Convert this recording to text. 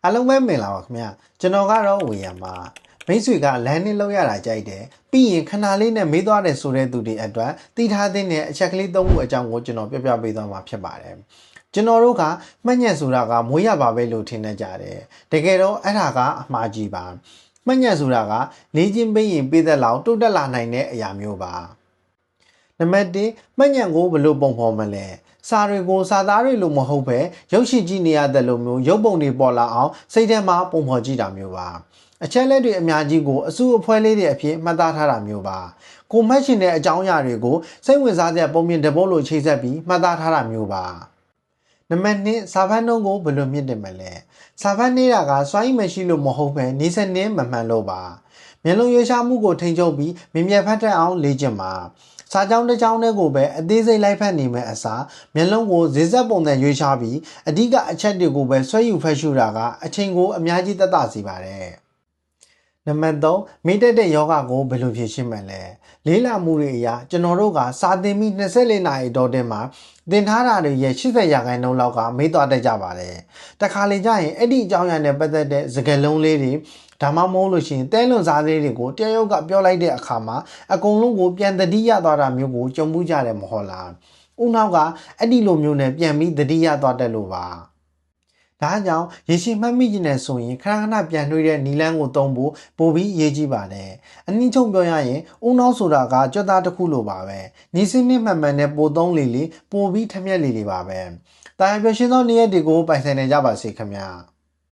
အားလုံးပဲမင်္ဂလာပါခင်ဗျာကျွန်တော်ကတော့ဝေယံပါမိတ်ဆွေကလမ်းနဲ့လောက်ရတာကြိုက်တယ်ပြီးရင်ခဏလေးနဲ့မေးသွားတယ်ဆိုတဲ့သူတွေအတွက်တည်ထားတဲ့အချက်ကလေး၃ခုအကြောင်းကိုကျွန်တော်ပြပြပေးသွားမှာဖြစ်ပါတယ်ကျွန်တော်တို့ကမှတ်ညက်ဆိုတာကမွေးရပါပဲလို့ထင်နေကြတယ်တကယ်တော့အဲ့ဒါကအမှားကြီးပါမှတ်ညက်ဆိုတာကနေချင်းပေးရင်ပေးသက်လောက်တိုးတက်လာနိုင်တဲ့အရာမျိုးပါနံပါတ်1မှတ်ညက်ကိုဘယ်လိုပုံဖော်မလဲစာတွေကိုစာသားတွေလိုမဟုတ်ပဲရုပ်ရှင်ကြည့်နေရတဲ့လိုမျိုးရုပ်ပုံတွေပေါ်လာအောင်စိတ်ထဲမှာပုံဖော်ကြည့်တာမျိုးပါအချက်လက်တွေအများကြီးကိုအစုအဖွဲလေးတွေအဖြစ်မှတ်သားထားတာမျိုးပါကိုမှတ်ရှင်တဲ့အကြောင်းအရာတွေကိုစိတ်ဝင်စားတဲ့ပုံပြင်တပုတ်လိုချိတ်ဆက်ပြီးမှတ်သားထားတာမျိုးပါနံပါတ်2စာဖတ်နှုန်းကိုဘယ်လိုမြင့်တင်မလဲစာဖတ်နေတာကစွမ်းရည်မရှိလို့မဟုတ်ပဲနေစနစ်မမှန်လို့ပါမျက်လုံးရွေးရှားမှုကိုထိန်းချုပ်ပြီးမြင်မြတ်ဖတ်တတ်အောင်လေ့ကျင့်ပါစာကြောင်းတစ်ကြောင်းတည်းကိုပဲအသေးစိတ်လိုက်ဖက်နေမယ့်အစားမျက်လုံးကိုဇေဇက်ပုံစံရွေးရှားပြီးအဓိကအချက်တွေကိုပဲဆွဲယူဖက်ရှုတာကအချိန်ကိုအများကြီးသက်သာစေပါတယ်နံပါတ်3မိတက်တဲ့ယောဂကိုဘယ်လိုဖြေရှင်းမလဲလေးလာမှုတွေအရာကျွန်တော်တို့ကစာသင်ပြီး24နာရီတော့တင်မှာသင်ထားတာတွေရဲ့80%လောက်ကမေ့သွားတတ်ကြပါတယ်တခါလေကြာရင်အဲ့ဒီအကြောင်းအရာနဲ့ပတ်သက်တဲ့စကားလုံးလေးတွေဒါမှမဟုတ်လို့ရှိရင်တဲလွန်စားသေးတွေကိုတယောက်ကပြောလိုက်တဲ့အခါမှာအကုန်လုံးကိုပြန်တတိယသွားတာမျိုးကိုကြုံမှုကြတယ်မဟုတ်လားဦးနောက်ကအဲ့ဒီလိုမျိုးနဲ့ပြန်ပြီးတတိယသွားတတ်လို့ပါဒါကြောင့်ရေရှည်မှတ်မိခြင်းနဲ့ဆိုရင်ခဏခဏပြန်နှွေးတဲ့နီလန်းကိုသုံးဖို့ပိုပြီးအရေးကြီးပါတယ်အနည်းချုပ်ပြောရရင်ဦးနောက်ဆိုတာကကြွက်သားတစ်ခုလိုပါပဲညီစင်းနဲ့မှန်မှန်နဲ့ပိုသုံးလေပိုပြီးထက်မြက်လေပါပဲတာယာပျော်ရွှင်သောနေ့ရက်တွေကိုပိုင်ဆိုင်နေကြပါစေခင်ဗျာ